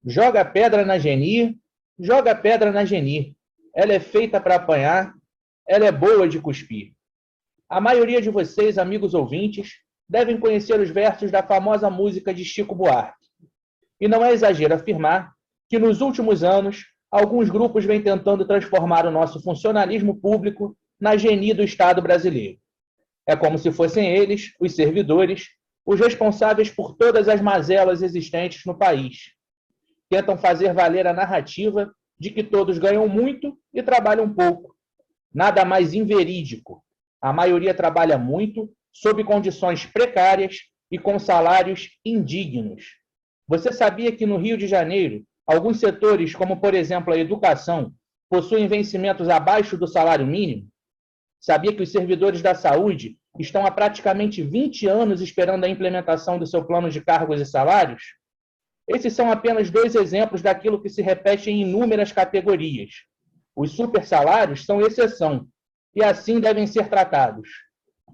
Joga pedra na Geni, joga pedra na Geni. Ela é feita para apanhar, ela é boa de cuspir. A maioria de vocês, amigos ouvintes, devem conhecer os versos da famosa música de Chico Buarque. E não é exagero afirmar que, nos últimos anos, alguns grupos vêm tentando transformar o nosso funcionalismo público na Geni do Estado brasileiro. É como se fossem eles, os servidores, os responsáveis por todas as mazelas existentes no país. Tentam fazer valer a narrativa de que todos ganham muito e trabalham pouco. Nada mais inverídico. A maioria trabalha muito, sob condições precárias e com salários indignos. Você sabia que no Rio de Janeiro, alguns setores, como por exemplo a educação, possuem vencimentos abaixo do salário mínimo? Sabia que os servidores da saúde estão há praticamente 20 anos esperando a implementação do seu plano de cargos e salários? Esses são apenas 2 exemplos daquilo que se repete em inúmeras categorias. Os supersalários são exceção, e assim devem ser tratados.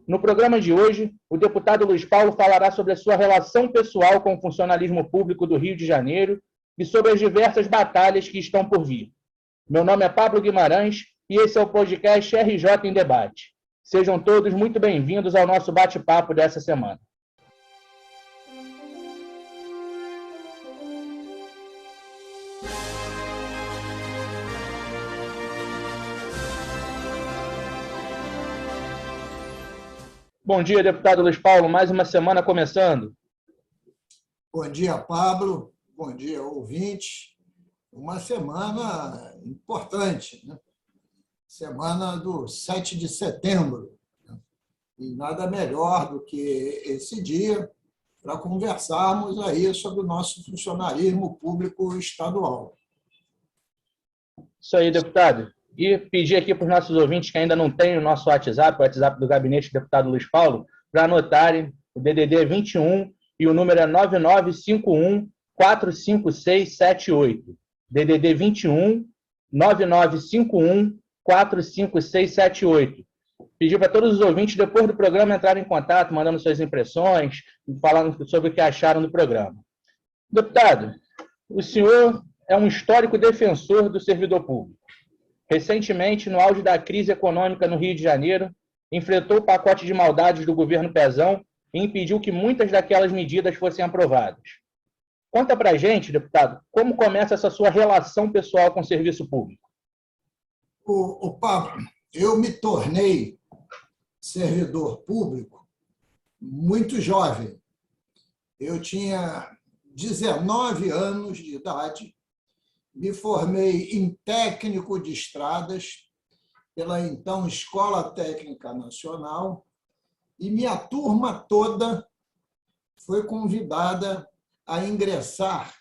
No programa de hoje, o deputado Luiz Paulo falará sobre a sua relação pessoal com o funcionalismo público do Rio de Janeiro e sobre as diversas batalhas que estão por vir. Meu nome é Pablo Guimarães e esse é o podcast RJ em Debate. Sejam todos muito bem-vindos ao nosso bate-papo dessa semana. Bom dia, deputado Luiz Paulo. Mais uma semana começando. Bom dia, Pablo. Bom dia, ouvinte. Uma semana importante, né? Semana do 7 de setembro. E nada melhor do que esse dia para conversarmos aí sobre o nosso funcionalismo público estadual. Isso aí, deputado. E pedir aqui para os nossos ouvintes que ainda não têm o nosso WhatsApp, o WhatsApp do gabinete do deputado Luiz Paulo, para anotarem o DDD 21 e o número é 9951 45678. DDD 21 9951 45678. Pedir para todos os ouvintes, depois do programa, entrarem em contato, mandando suas impressões, falando sobre o que acharam do programa. Deputado, o senhor é um histórico defensor do servidor público. Recentemente, no auge da crise econômica no Rio de Janeiro, enfrentou o pacote de maldades do governo Pezão e impediu que muitas daquelas medidas fossem aprovadas. Conta para a gente, deputado, como começa essa sua relação pessoal com o serviço público? Pablo, eu me tornei servidor público muito jovem. Eu tinha 19 anos de idade, me formei em técnico de estradas pela então Escola Técnica Nacional e minha turma toda foi convidada a ingressar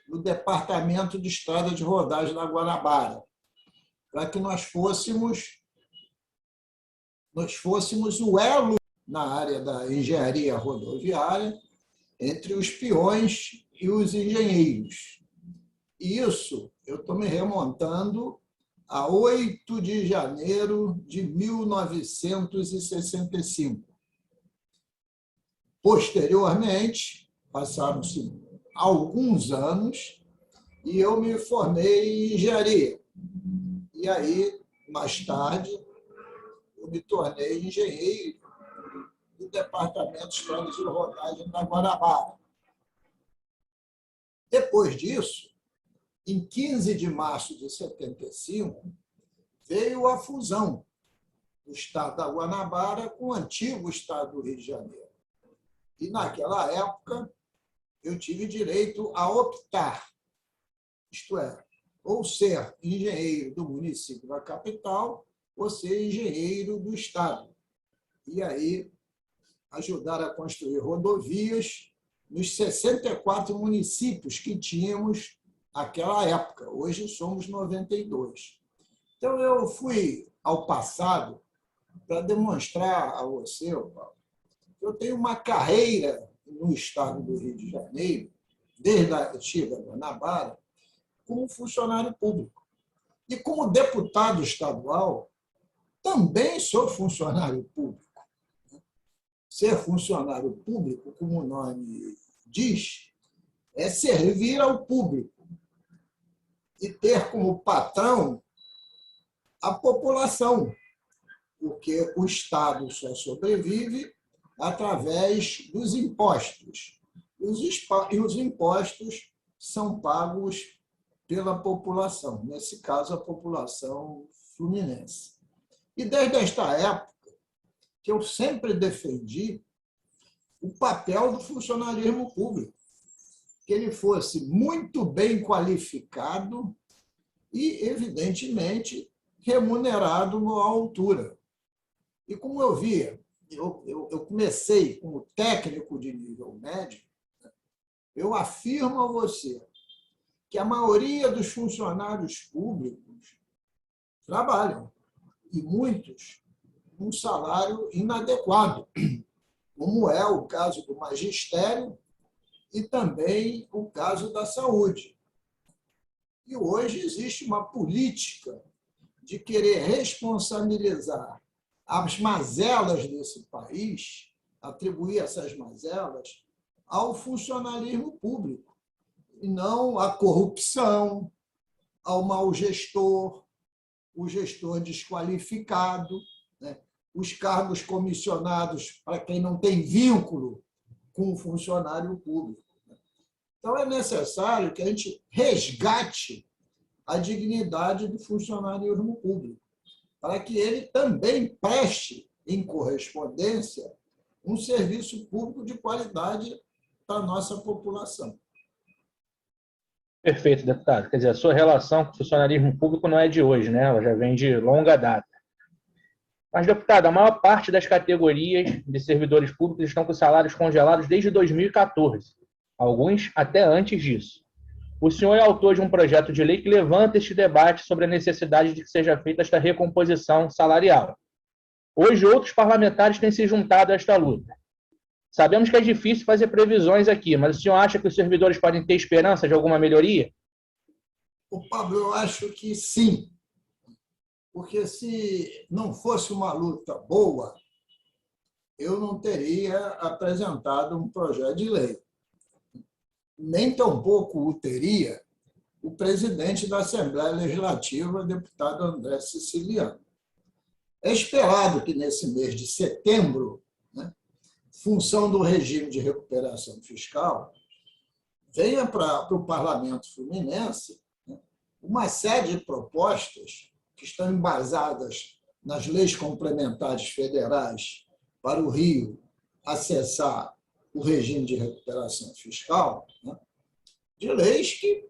no Departamento de Estrada de Rodagem da Guanabara, para que nós fôssemos o elo na área da engenharia rodoviária entre os peões e os engenheiros. E isso eu estou me remontando a 8 de janeiro de 1965. Posteriormente, passaram-se alguns anos e eu me formei em engenharia. E aí, mais tarde, eu me tornei engenheiro do Departamento de Estradas de Rodagem da Guanabara. Depois disso, em 15 de março de 75, veio a fusão do estado da Guanabara com o antigo estado do Rio de Janeiro. E, naquela época, eu tive direito a optar, isto é, ou ser engenheiro do município da capital ou ser engenheiro do estado. E aí, ajudar a construir rodovias nos 64 municípios que tínhamos naquela época. Hoje somos 92. Então, eu fui ao passado para demonstrar a você, Paulo, que eu tenho uma carreira no estado do Rio de Janeiro, desde a antiga Guanabara, como funcionário público. E como deputado estadual, também sou funcionário público. Ser funcionário público, como o nome diz, é servir ao público. e ter como patrão a população, porque o Estado só sobrevive através dos impostos. E os impostos são pagos pela população, nesse caso, a população fluminense. E desde esta época, que eu sempre defendi o papel do funcionalismo público, que ele fosse muito bem qualificado e, evidentemente, remunerado à altura. E como eu via, eu comecei como técnico de nível médio, eu afirmo a você que a maioria dos funcionários públicos trabalham, e muitos, um salário inadequado, como é o caso do magistério e também o caso da saúde. E hoje existe uma política de querer responsabilizar as mazelas desse país, atribuir essas mazelas ao funcionalismo público, e não à corrupção, ao mau gestor, o gestor desqualificado, né? Os cargos comissionados para quem não tem vínculo com o funcionário público. Então, é necessário que a gente resgate a dignidade do funcionarismo público, para que ele também preste, em correspondência, um serviço público de qualidade para a nossa população. Perfeito, deputado. Quer dizer, a sua relação com o funcionarismo público não é de hoje, né? Ela já vem de longa data. Mas, deputado, a maior parte das categorias de servidores públicos estão com salários congelados desde 2014, alguns até antes disso. O senhor é autor de um projeto de lei que levanta este debate sobre a necessidade de que seja feita esta recomposição salarial. Hoje, outros parlamentares têm se juntado a esta luta. Sabemos que é difícil fazer previsões aqui, mas o senhor acha que os servidores podem ter esperança de alguma melhoria? Pablo, eu acho que sim, porque se não fosse uma luta boa, eu não teria apresentado um projeto de lei. Nem tampouco o teria o presidente da Assembleia Legislativa, deputado André Siciliano. É esperado que, nesse mês de setembro, né, função do regime de recuperação fiscal, venha para o Parlamento Fluminense, né, uma série de propostas que estão embasadas nas leis complementares federais para o Rio acessar o regime de recuperação fiscal, né, de leis que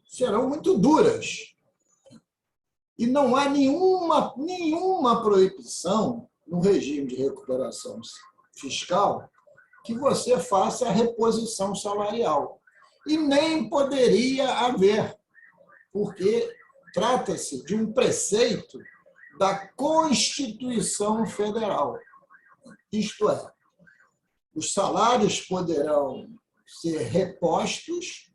serão muito duras. E não há nenhuma proibição no regime de recuperação fiscal que você faça a reposição salarial. E nem poderia haver, porque trata-se de um preceito da Constituição Federal. Isto é, os salários poderão ser repostos,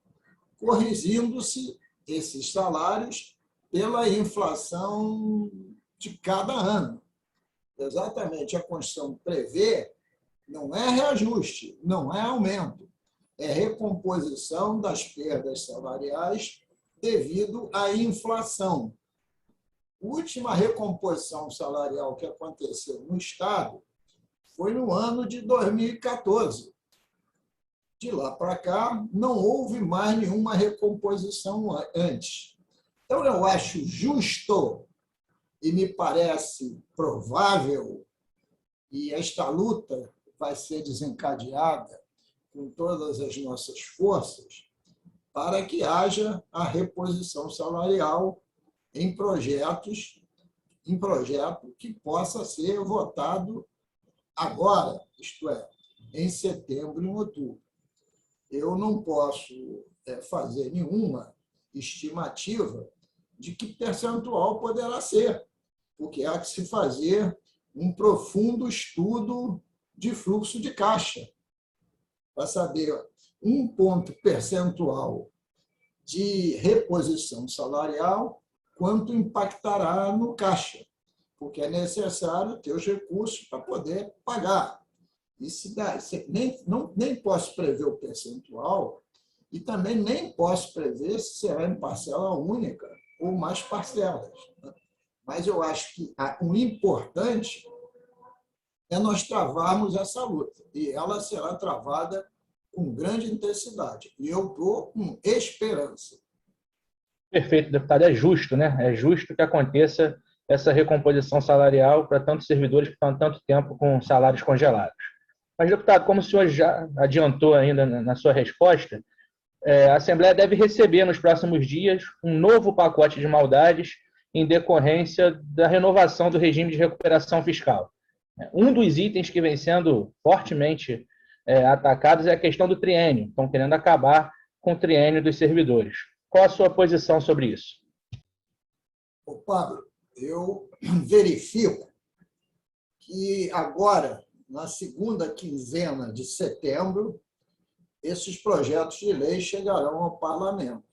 corrigindo-se esses salários pela inflação de cada ano. Exatamente, a Constituição prevê, não é reajuste, não é aumento, é recomposição das perdas salariais devido à inflação. A última recomposição salarial que aconteceu no Estado foi no ano de 2014. De lá para cá, não houve mais nenhuma recomposição antes. Então, eu acho justo e me parece provável, e esta luta vai ser desencadeada com todas as nossas forças, para que haja a reposição salarial em projeto que possa ser votado agora, isto é, em setembro e em outubro. Eu não posso fazer nenhuma estimativa de que percentual poderá ser, porque há que se fazer um profundo estudo de fluxo de caixa para saber um ponto percentual de reposição salarial, quanto impactará no caixa, porque é necessário ter os recursos para poder pagar. E nem posso prever o percentual, E também nem posso prever se será em parcela única ou mais parcelas. Mas eu acho que o importante é nós travarmos essa luta. E ela será travada com grande intensidade. E eu estou com esperança. Perfeito, deputado. É justo, né? É justo que aconteça essa recomposição salarial para tantos servidores que estão há tanto tempo com salários congelados. Mas, deputado, como o senhor já adiantou ainda na sua resposta, a Assembleia deve receber nos próximos dias um novo pacote de maldades em decorrência da renovação do regime de recuperação fiscal. Um dos itens que vem sendo fortemente atacados é a questão do triênio. Estão querendo acabar com o triênio dos servidores. Qual a sua posição sobre isso? Ô, Pablo, eu verifico que agora, na segunda quinzena de setembro, esses projetos de lei chegarão ao parlamento,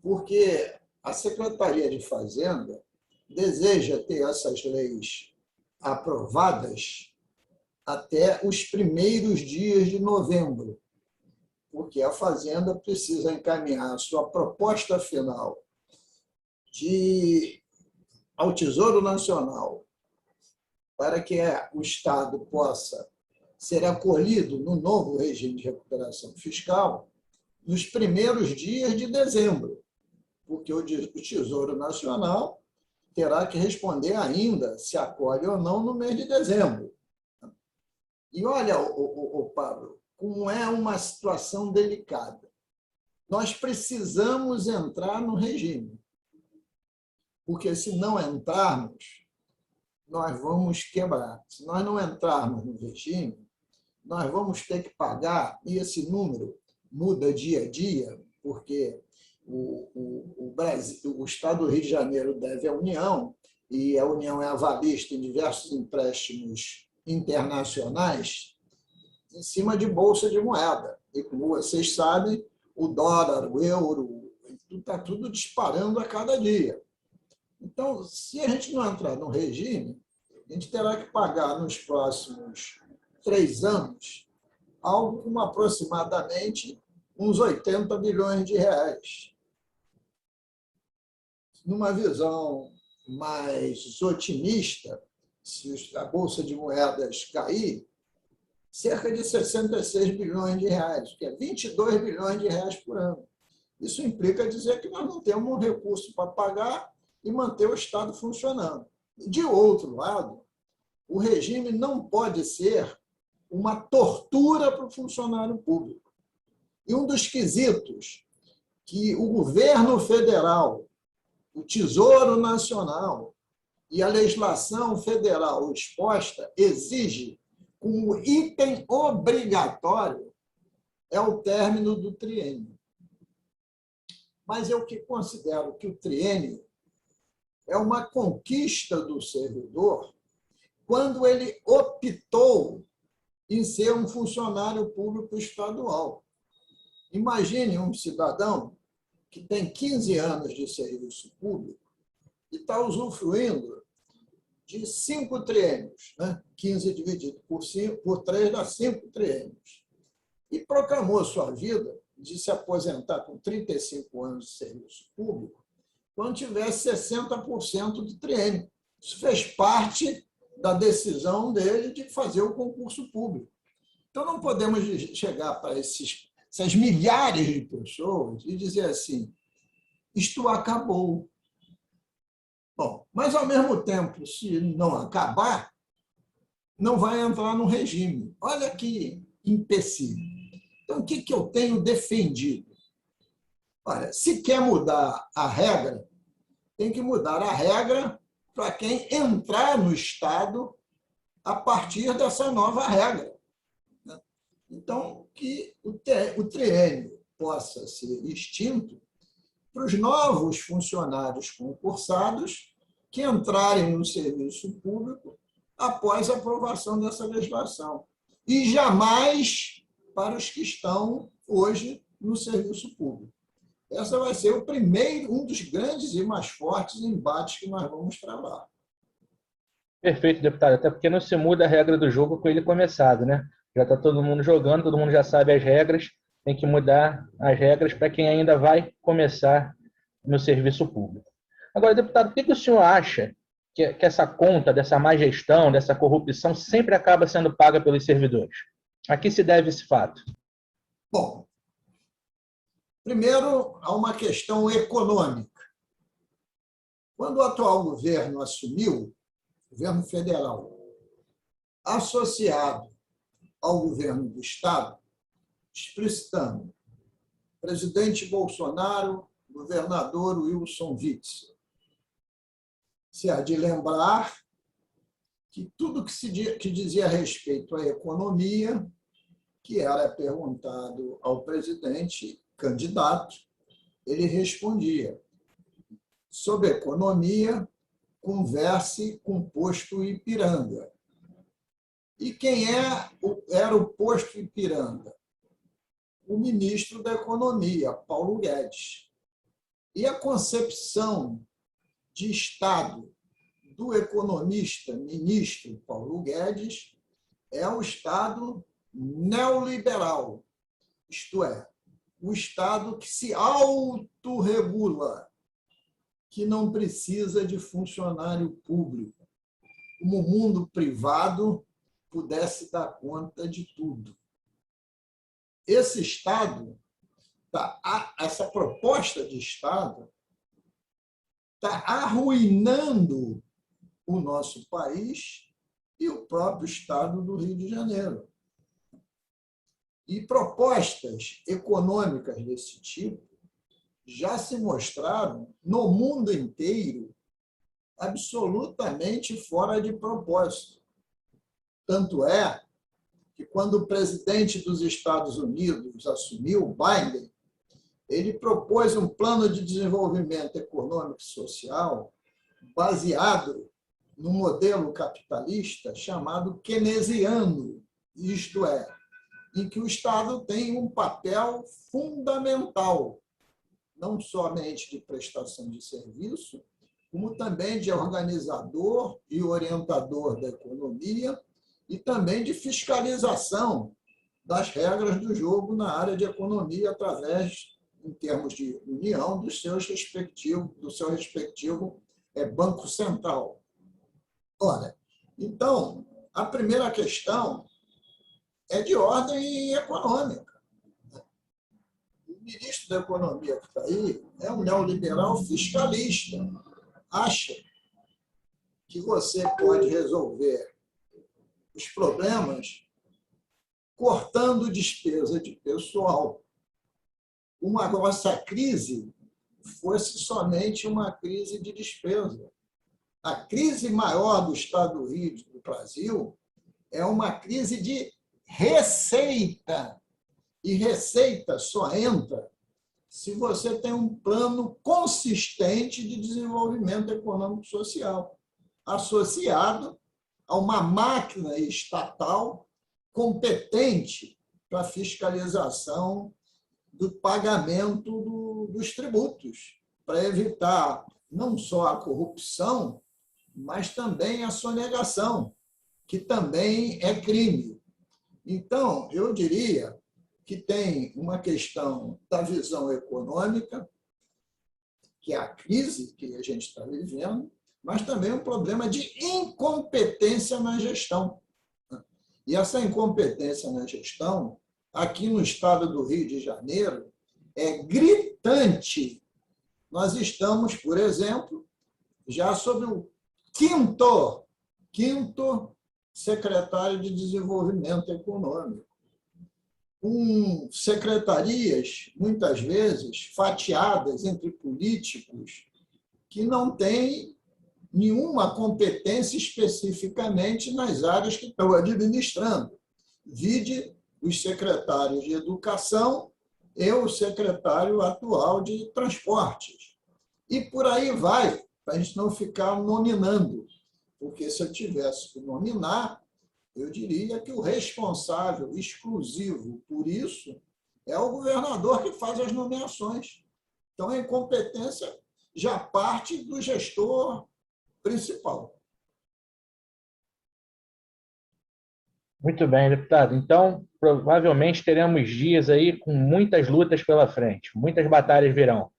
porque a Secretaria de Fazenda deseja ter essas leis aprovadas até os primeiros dias de novembro, porque a Fazenda precisa encaminhar a sua proposta final ao Tesouro Nacional para que o Estado possa ser acolhido no novo regime de recuperação fiscal nos primeiros dias de dezembro, porque o Tesouro Nacional terá que responder ainda se acolhe ou não no mês de dezembro. E olha, Pablo, como é uma situação delicada. Nós precisamos entrar no regime, porque se não entrarmos, nós vamos quebrar. Se nós não entrarmos no regime, nós vamos ter que pagar, e esse número muda dia a dia, porque o Estado do Rio de Janeiro deve à União, e a União é avalista em diversos empréstimos internacionais, em cima de bolsa de moeda. E, como vocês sabem, o dólar, o euro, está tudo disparando a cada dia. Então, se a gente não entrar no regime, a gente terá que pagar nos próximos 3 anos algo como aproximadamente uns 80 bilhões de reais. Numa visão mais otimista, se a Bolsa de Moedas cair, cerca de 66 bilhões de reais, que é 22 bilhões de reais por ano. Isso implica dizer que nós não temos um recurso para pagar e manter o Estado funcionando. De outro lado, o regime não pode ser uma tortura para o funcionário público. E um dos quesitos que o governo federal, o Tesouro Nacional e a legislação federal exposta exige como item obrigatório é o término do triênio. Mas eu que considero que o triênio é uma conquista do servidor quando ele optou em ser um funcionário público estadual. Imagine um cidadão que tem 15 anos de serviço público e está usufruindo de 5 triênios, né? 15 dividido por 3 dá 5 triênios. E proclamou sua vida de se aposentar com 35 anos de serviço público quando tivesse 60% de triênio. Isso fez parte da decisão dele de fazer o concurso público. Então, não podemos chegar para essas milhares de pessoas e dizer assim, isto acabou. Bom, mas, ao mesmo tempo, se não acabar, não vai entrar no regime. Olha que empecilho. Então, o que eu tenho defendido? Olha, se quer mudar a regra, tem que mudar a regra para quem entrar no Estado a partir dessa nova regra. Então, que o triênio possa ser extinto para os novos funcionários concursados que entrarem no serviço público após a aprovação dessa legislação. E jamais para os que estão hoje no serviço público. Essa vai ser um dos grandes e mais fortes embates que nós vamos travar. Perfeito, deputado. Até porque não se muda a regra do jogo com ele começado, né? Já está todo mundo jogando, todo mundo já sabe as regras. tem que mudar as regras para quem ainda vai começar no serviço público. Agora, deputado, por que o senhor acha que essa conta dessa má gestão, dessa corrupção, sempre acaba sendo paga pelos servidores? A que se deve esse fato? Bom, primeiro, há uma questão econômica. Quando o atual governo assumiu, governo federal, associado ao governo do Estado, explicitando presidente Bolsonaro, governador Wilson Witzel. Se há de lembrar que tudo que dizia respeito à economia, que era perguntado ao presidente candidato, ele respondia: sobre economia, converse com o posto Ipiranga. E quem era o posto Ipiranga? O ministro da Economia, Paulo Guedes. E a concepção de Estado do economista, ministro Paulo Guedes, é o Estado neoliberal, isto é, o Estado que se autorregula, que não precisa de funcionário público, como o mundo privado pudesse dar conta de tudo. Esse Estado, essa proposta de Estado, está arruinando o nosso país e o próprio Estado do Rio de Janeiro. E propostas econômicas desse tipo já se mostraram no mundo inteiro absolutamente fora de propósito. Tanto é que, quando o presidente dos Estados Unidos assumiu, Biden, ele propôs um plano de desenvolvimento econômico e social baseado no modelo capitalista chamado keynesiano, isto é, em que o Estado tem um papel fundamental, não somente de prestação de serviço, como também de organizador e orientador da economia e também de fiscalização das regras do jogo na área de economia através, em termos de união, do seu respectivo Banco Central. Ora, então, a primeira questão é de ordem econômica. O ministro da Economia que está aí é um neoliberal fiscalista. Acha que você pode resolver os problemas cortando despesa de pessoal. Como a nossa crise fosse somente uma crise de despesa. A crise maior do Estado do Rio do Brasil é uma crise de receita. E receita só entra se você tem um plano consistente de desenvolvimento econômico e social, associado a uma máquina estatal competente para a fiscalização do pagamento dos tributos, para evitar não só a corrupção, mas também a sonegação, que também é crime. Então, eu diria que tem uma questão da visão econômica, que é a crise que a gente está vivendo, mas também um problema de incompetência na gestão. E essa incompetência na gestão, aqui no estado do Rio de Janeiro, é gritante. Nós estamos, por exemplo, já sob o quinto secretário de Desenvolvimento Econômico, com secretarias, muitas vezes, fatiadas entre políticos que não têm nenhuma competência especificamente nas áreas que estão administrando. Vide os secretários de Educação e o secretário atual de Transportes. E por aí vai, para a gente não ficar nominando, porque se eu tivesse que nominar, eu diria que o responsável exclusivo por isso é o governador que faz as nomeações. Então, a incompetência já parte do gestor principal. Muito bem, deputado. Então, provavelmente teremos dias aí com muitas lutas pela frente, muitas batalhas virão.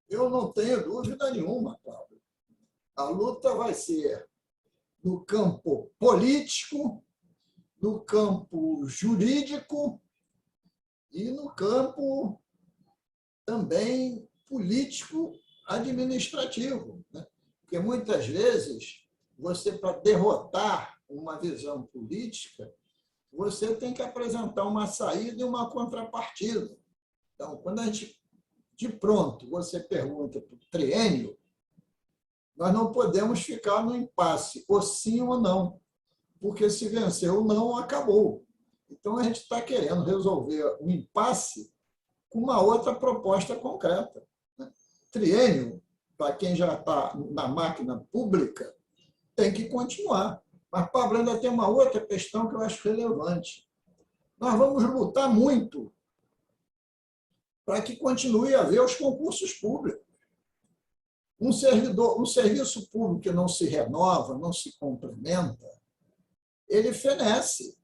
Eu não tenho dúvida nenhuma, Cláudio. A luta vai ser no campo político, no campo jurídico e no campo também político-administrativo, né? Porque muitas vezes você, para derrotar uma visão política, você tem que apresentar uma saída e uma contrapartida. Então, quando a gente, de pronto, você pergunta para o triênio, nós não podemos ficar no impasse, ou sim ou não, porque se vencer o não, acabou. Então, a gente está querendo resolver o impasse com uma outra proposta concreta. Triênio, para quem já está na máquina pública, tem que continuar. Mas, Pablo, ainda tem uma outra questão que eu acho relevante. Nós vamos lutar muito para que continue a haver os concursos públicos. Um serviço público que não se renova, não se complementa, ele fenece.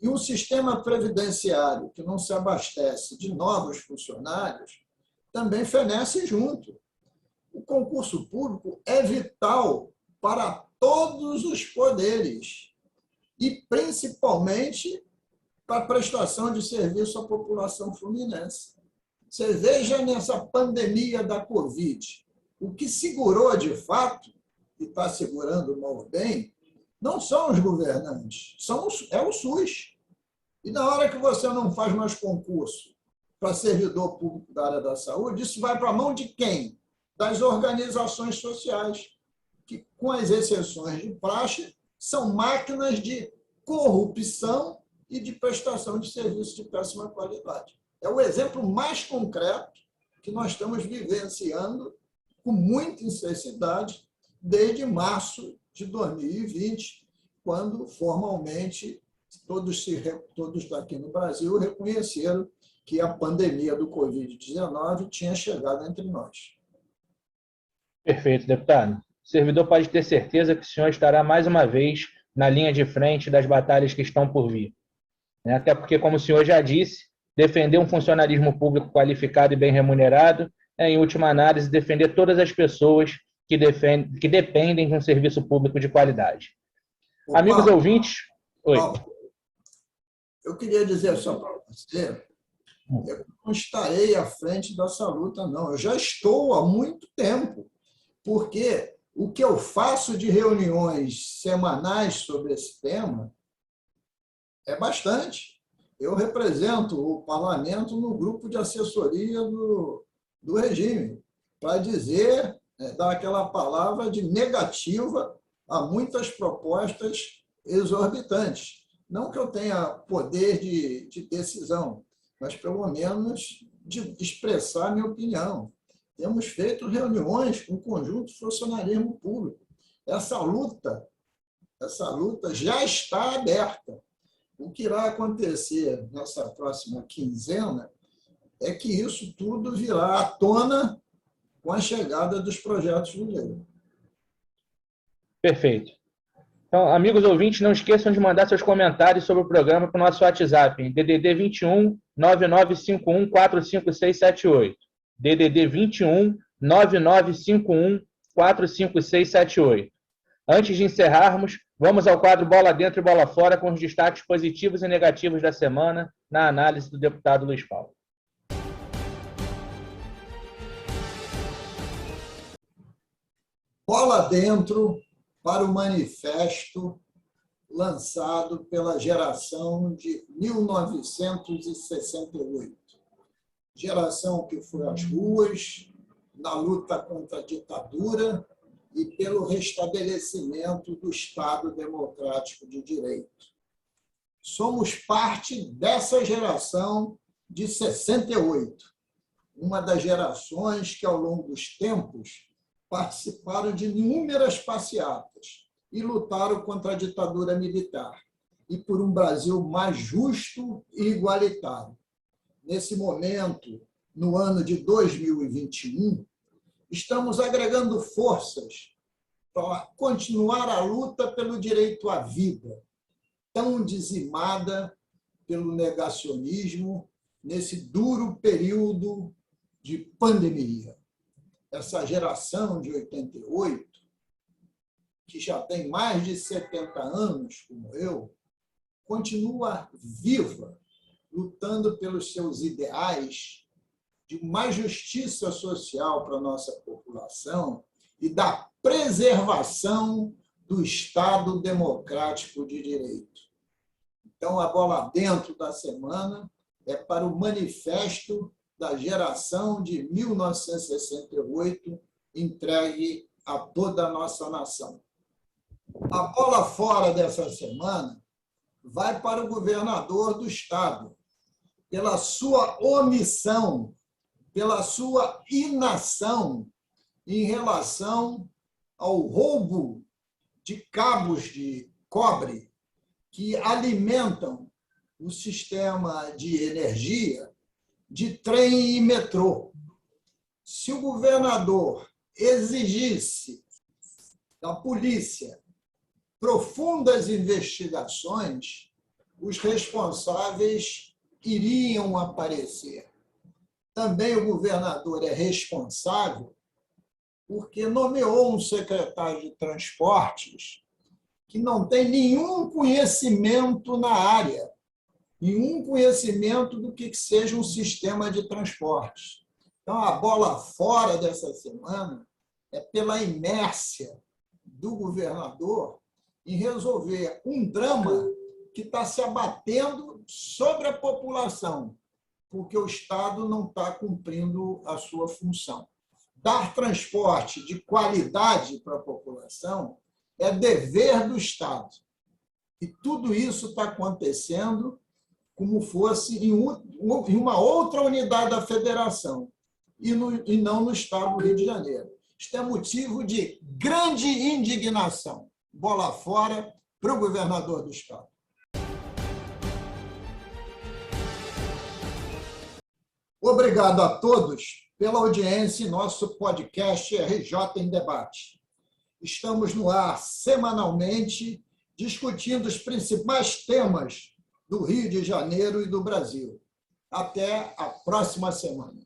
E um sistema previdenciário que não se abastece de novos funcionários também fenece junto. O concurso público é vital para todos os poderes e, principalmente, para a prestação de serviço à população fluminense. Você veja nessa pandemia da Covid, o que segurou de fato, e está segurando mal bem, não são os governantes, é o SUS. E na hora que você não faz mais concurso para servidor público da área da saúde, isso vai para a mão de quem? Das organizações sociais, que, com as exceções de praxe, são máquinas de corrupção e de prestação de serviços de péssima qualidade. É o exemplo mais concreto que nós estamos vivenciando com muita intensidade desde março de 2020, quando formalmente todos daqui no Brasil reconheceram que a pandemia do Covid-19 tinha chegado entre nós. Perfeito, deputado. O servidor pode ter certeza que o senhor estará mais uma vez na linha de frente das batalhas que estão por vir. Até porque, como o senhor já disse, defender um funcionalismo público qualificado e bem remunerado é, em última análise, defender todas as pessoas que dependem de um serviço público de qualidade. Amigos ouvintes... Oi. Eu queria dizer só para você, eu não estarei à frente dessa luta, não. Eu já estou há muito tempo, porque o que eu faço de reuniões semanais sobre esse tema é bastante. Eu represento o parlamento no grupo de assessoria do regime, para dizer, dar aquela palavra de negativa a muitas propostas exorbitantes. Não que eu tenha poder de decisão, mas, pelo menos, de expressar minha opinião. Temos feito reuniões com o conjunto do funcionalismo público. Essa luta já está aberta. O que irá acontecer nessa próxima quinzena é que isso tudo virá à tona com a chegada dos projetos de lei. Perfeito. Então, amigos ouvintes, não esqueçam de mandar seus comentários sobre o programa para o nosso WhatsApp, em DDD 21 9951 45678. DDD 21 9951 45678. Antes de encerrarmos, vamos ao quadro Bola Dentro e Bola Fora com os destaques positivos e negativos da semana na análise do deputado Luiz Paulo. Bola dentro para o manifesto lançado pela geração de 1968. Geração que foi às ruas na luta contra a ditadura e pelo restabelecimento do Estado democrático de direito. Somos parte dessa geração de 68, uma das gerações que, ao longo dos tempos, participaram de inúmeras passeatas e lutaram contra a ditadura militar e por um Brasil mais justo e igualitário. Nesse momento, no ano de 2021, estamos agregando forças para continuar a luta pelo direito à vida, tão dizimada pelo negacionismo nesse duro período de pandemia. Essa geração de 88, que já tem mais de 70 anos, como eu, continua viva, lutando pelos seus ideais de mais justiça social para a nossa população e da preservação do Estado democrático de direito. Então, a bola dentro da semana é para o manifesto da geração de 1968, entregue a toda a nossa nação. A bola fora dessa semana vai para o governador do Estado, pela sua omissão, pela sua inação em relação ao roubo de cabos de cobre que alimentam o sistema de energia de trem e metrô. Se o governador exigisse da polícia profundas investigações, os responsáveis iriam aparecer. Também o governador é responsável porque nomeou um secretário de transportes que não tem nenhum conhecimento na área, nenhum conhecimento do que seja um sistema de transportes. Então, a bola fora dessa semana é pela inércia do governador em resolver um drama que está se abatendo sobre a população, porque o Estado não está cumprindo a sua função. Dar transporte de qualidade para a população é dever do Estado. E tudo isso está acontecendo como fosse em uma outra unidade da federação, e não no Estado do Rio de Janeiro. Isto é motivo de grande indignação. Bola fora para o governador do Estado. Obrigado a todos pela audiência em nosso podcast RJ em Debate. Estamos no ar semanalmente, discutindo os principais temas do Rio de Janeiro e do Brasil. Até a próxima semana.